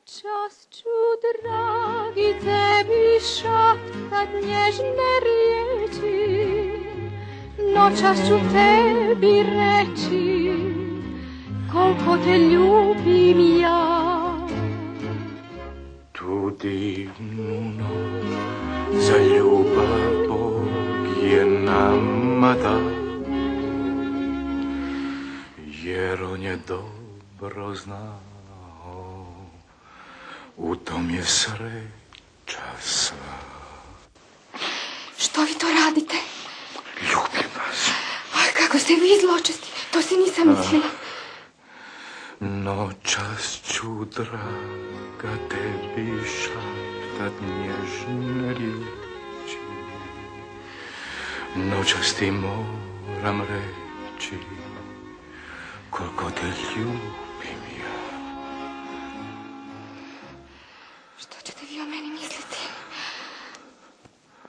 Час чу, драги, tebi šaptat nježne riječi, noćas ću tebi reći koliko te ljubim ja. Tu divnu noć za ljubav Bog je nama dao, jer on je dobro znao, u tom je sreća sva. Što vi to radite? Ljubim vas. Aj, kako ste vi zločesti, to si nisam mislila. Noćas ću, draga, tebi šaptat nježne riječi, noćas ti moram reći koliko te ljubim ja. Što ćete vi o meni misliti?